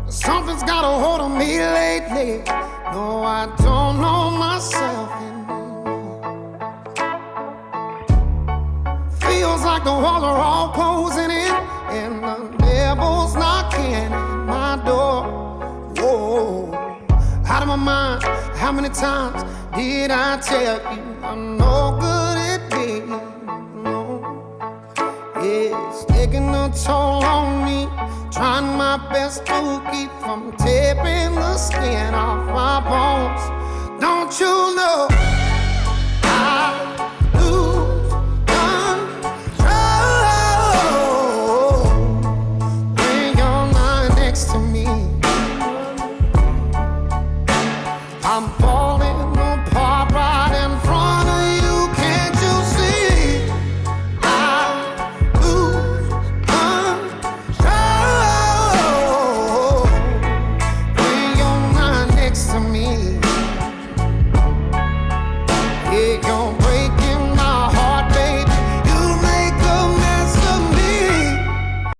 Something's got a hold on me lately. No, I don't know myself anymore. Feels like the walls are all closing in, and the devil's knocking at my door. Whoa, out of my mind. How many times did I tell you I'm no good at being alone? It's taking a toll on me, trying my best to keep from tearing the skin off my bones. Don't you know?